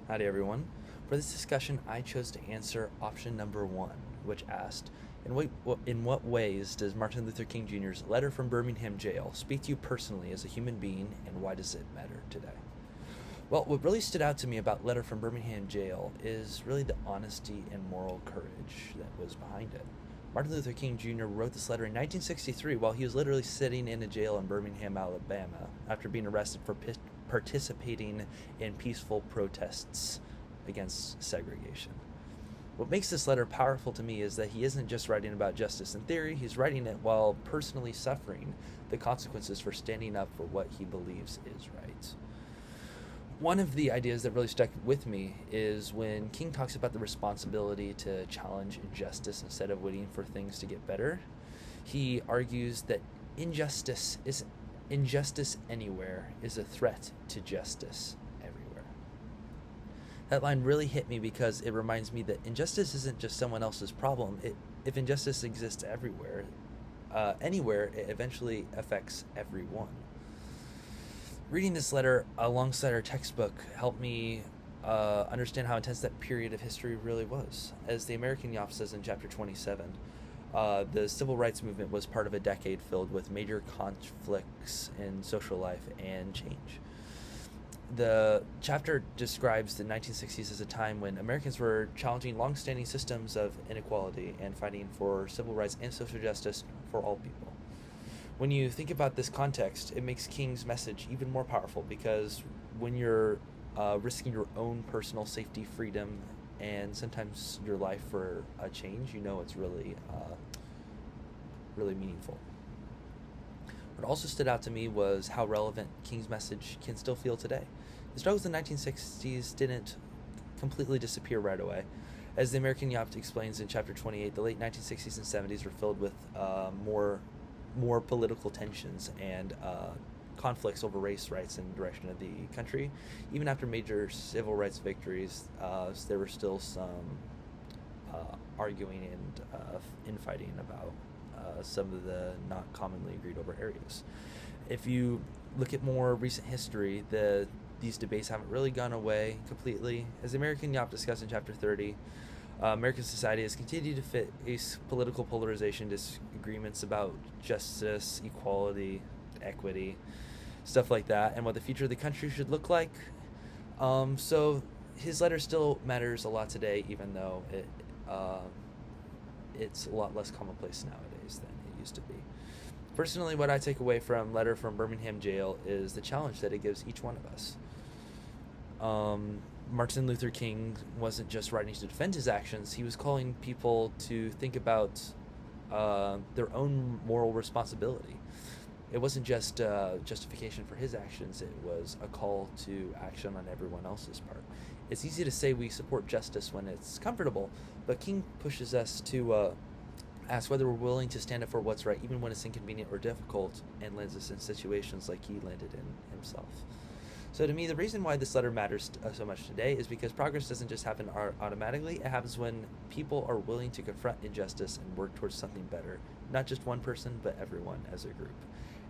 Howdy, everyone. For this discussion, I chose to answer option number one, which asked, in what ways does Martin Luther King Jr.'s letter from Birmingham Jail speak to you personally as a human being, and why does it matter today? Well, what really stood out to me about Letter from Birmingham Jail is really the honesty and moral courage that was behind it. Martin Luther King Jr. wrote this letter in 1963 while he was literally sitting in a jail in Birmingham, Alabama, after being arrested for participating in peaceful protests against segregation. What makes this letter powerful to me is that he isn't just writing about justice in theory, he's writing it while personally suffering the consequences for standing up for what he believes is right. One of the ideas that really stuck with me is when King talks about the responsibility to challenge injustice instead of waiting for things to get better. He argues that injustice anywhere is a threat to justice everywhere. That line really hit me because it reminds me that injustice isn't just someone else's problem. If injustice exists anywhere, it eventually affects everyone. Reading this letter alongside our textbook helped me understand how intense that period of history really was. As the American Yop says in chapter 27, the civil rights movement was part of a decade filled with major conflicts in social life and change. The chapter describes the 1960s as a time when Americans were challenging long-standing systems of inequality and fighting for civil rights and social justice for all people. When you think about this context, it makes King's message even more powerful because when you're risking your own personal safety, freedom, and sometimes your life for a change, it's really, really meaningful. What also stood out to me was how relevant King's message can still feel today. The struggles in the 1960s didn't completely disappear right away. As the American Yop explains in chapter 28, the late 1960s and 70s were filled with more political tensions and conflicts over race rights and direction of the country. Even after major civil rights victories, there were still some arguing and infighting about some of the not commonly agreed over areas. If you look at more recent history, these debates haven't really gone away completely. As the American Yop discussed in chapter 30, American society has continued to face political polarization, disagreements about justice, equality, equity, stuff like that, and what the future of the country should look like. So his letter still matters a lot today, even though it's a lot less commonplace nowadays than it used to be. Personally, what I take away from Letter from Birmingham Jail is the challenge that it gives each one of us. Martin Luther King wasn't just writing to defend his actions, he was calling people to think about their own moral responsibility. It wasn't just justification for his actions, it was a call to action on everyone else's part. It's easy to say we support justice when it's comfortable, but King pushes us to ask whether we're willing to stand up for what's right, even when it's inconvenient or difficult, and lands us in situations like he landed in himself. So to me, the reason why this letter matters so much today is because progress doesn't just happen automatically. It happens when people are willing to confront injustice and work towards something better. Not just one person, but everyone as a group.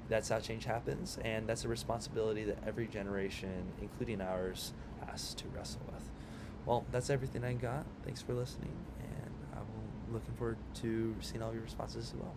That's how change happens, and that's a responsibility that every generation, including ours, has to wrestle with. Well, that's everything I got. Thanks for listening, and I'm looking forward to seeing all your responses as well.